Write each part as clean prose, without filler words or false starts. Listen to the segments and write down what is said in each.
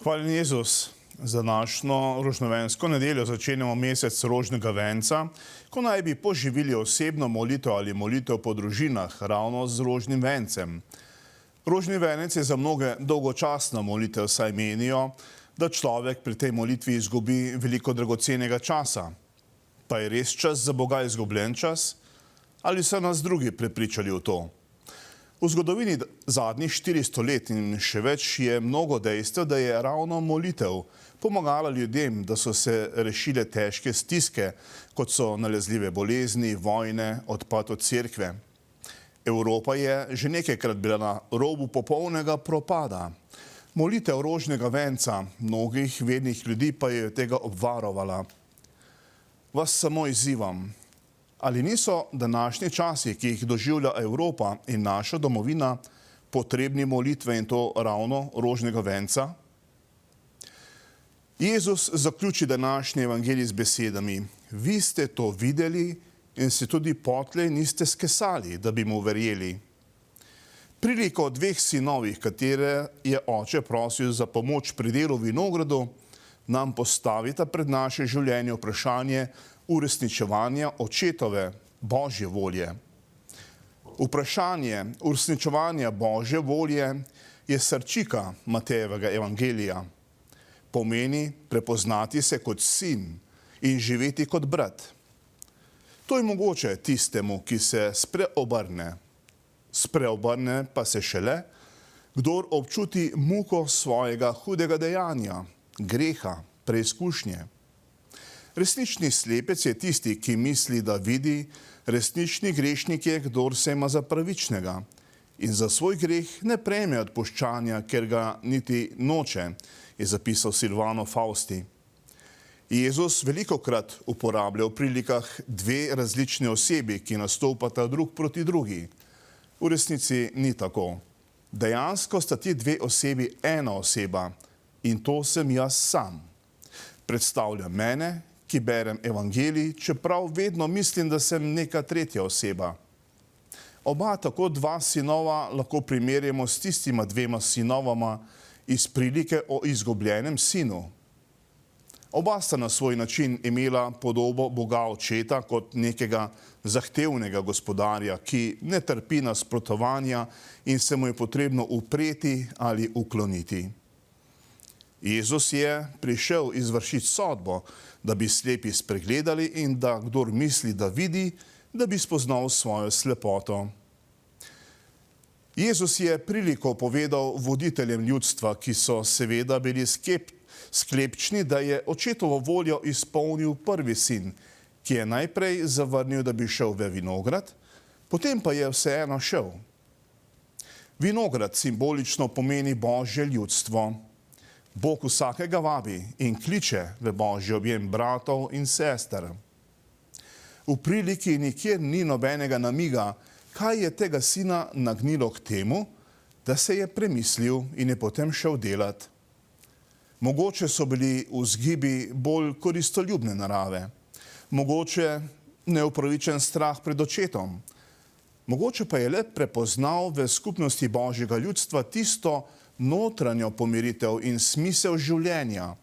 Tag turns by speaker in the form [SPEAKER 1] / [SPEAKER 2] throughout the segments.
[SPEAKER 1] Hvala Jezus. Z današnjo rožnovensko nedeljo začenjamo mesec rožnega venca, ko naj bi poživili osebno molitev ali molitev po družinah ravno z rožnim vencem. Rožni venec je za mnoge dolgočasna molitev, saj menijo, da človek pri tej molitvi izgubi veliko dragocenega časa. Pa je res čas za Boga izgubljen čas? Ali so nas drugi prepričali v to? V zgodovini zadnjih 400 let in še več je mnogo dejstev, da je ravno molitev pomagala ljudem, da so se rešile težke stiske, kot so nalezljive bolezni, vojne, odpad od cerkve. Evropa je že nekajkrat bila na robu popolnega propada. Molitev rožnega venca mnogih vernih ljudi pa je tega obvarovala. Vas samo izzivam. Ali niso današnji časi, ki jih doživlja Evropa in naša domovina, potrebni molitve in to ravno rožnega venca? Jezus zaključi današnji evangelij z besedami: Vi ste to videli in se tudi potlej niste skesali, da bi mu verjeli. Priliko o dveh sinovih, katere je oče prosil za pomoč pri delu v vinogradu, nam postavita pred naše življenje vprašanje uresničevanja očetove Božje volje. Vprašanje uresničevanja Božje volje je srčika Matejevega evangelija. Pomeni prepoznati se kot sin in živeti kot brat. To je mogoče tistemu, ki se spreobrne. Spreobrne pa se šele, kdor občuti muko svojega hudega dejanja, greha, preizkušnje. Resnični slepec je tisti, ki misli, da vidi, resnični grešnik je, kdor se ima za pravičnega in za svoj greh ne prejme odpuščanja, ker ga niti noče, je zapisal Silvano Fausti. Jezus velikokrat uporablja v prilikah dve različni osebi, ki nastopata drug proti drugi. V resnici ni tako. Dejansko sta ti dve osebi ena oseba in to sem jaz sam. Predstavlja mene, ki berem evangelij, čeprav vedno mislim, da sem neka tretja oseba. Oba, tako dva sinova, lahko primerjamo s tistima dvema sinovama iz prilike o izgubljenem sinu. Oba sta na svoj način imela podobo Boga očeta kot nekega zahtevnega gospodarja, ki ne trpi nasprotovanja in se mu je potrebno upreti ali ukloniti. Jezus je prišel izvršiti sodbo, da bi slepi spregledali in da kdor misli, da vidi, da bi spoznal svojo slepoto. Jezus je priliko povedal voditeljem ljudstva, ki so seveda bili sklepčni, da je očetovo voljo izpolnil prvi sin, ki je najprej zavrnil, da bi šel v vinograd, potem pa je vseeno šel. Vinograd simbolično pomeni Božje ljudstvo. Bog vsakega vabi in kliče v Božji objem bratov in sester. V priliki nikjer ni nobenega namiga, kaj je tega sina nagnilo k temu, da se je premislil in je potem šel delat. Mogoče so bili vzgibi bolj koristoljubne narave, mogoče neupravičen strah pred očetom, mogoče pa je le prepoznal v skupnosti Božjega ljudstva tisto notranjo pomiritev in smisel življenja.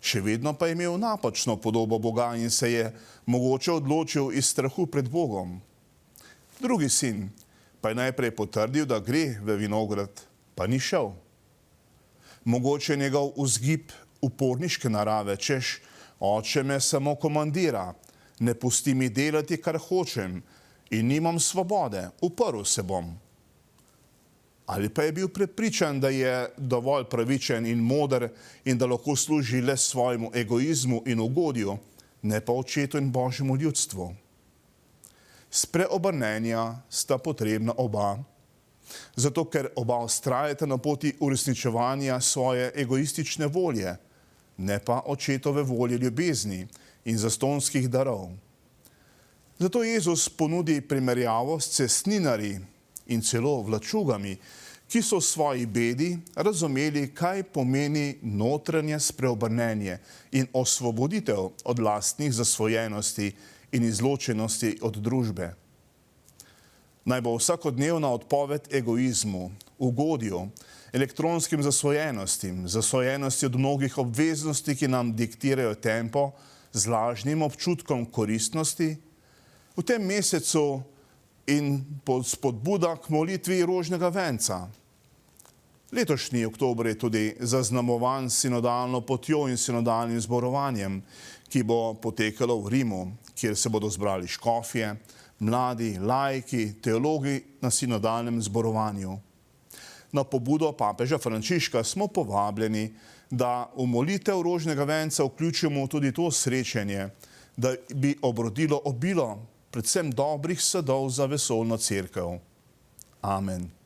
[SPEAKER 1] Še vedno pa je imel napačno podobo Boga in se je mogoče odločil iz strahu pred Bogom. Drugi sin pa je najprej potrdil, da gre v vinograd, pa ni šel. Mogoče je njegov vzgib uporniške narave, češ, oče me samo komandira, ne pusti mi delati, kar hočem in nimam svobode, uprl se bom. Ali pa je bil prepričan, da je dovolj pravičen in moder in da lahko služi le svojemu egoizmu in ugodju, ne pa očetu in Božjemu ljudstvu. Spreobrnenja sta potrebna oba, zato ker oba vztrajata na poti uresničevanja svoje egoistične volje, ne pa očetove volje ljubezni in zastonskih darov. Zato Jezus ponudi primerjavo s cestninarji in celo vlačugami, ki so v svoji bedi razumeli, kaj pomeni notranje spreobrnenje in osvoboditev od lastnih zasvojenosti in izločenosti od družbe. Naj bo vsakodnevna odpoved egoizmu, ugodju, elektronskim zasvojenostim, zasvojenosti od mnogih obveznosti, ki nam diktirajo tempo, z lažnim občutkom koristnosti, v tem mesecu in pod spodbuda k molitvi rožnega venca. Letošnji oktober je tudi zaznamovan sinodalno potjo in sinodalnim zborovanjem, ki bo potekalo v Rimu, kjer se bodo zbrali škofje, mladi, laiki, teologi na sinodalnem zborovanju. Na pobudo papeža Frančiška smo povabljeni, da v molitev rožnega venca vključimo tudi to srečanje, da bi obrodilo obilo predvsem dobrih sadov za vesoljno cerkev. Amen.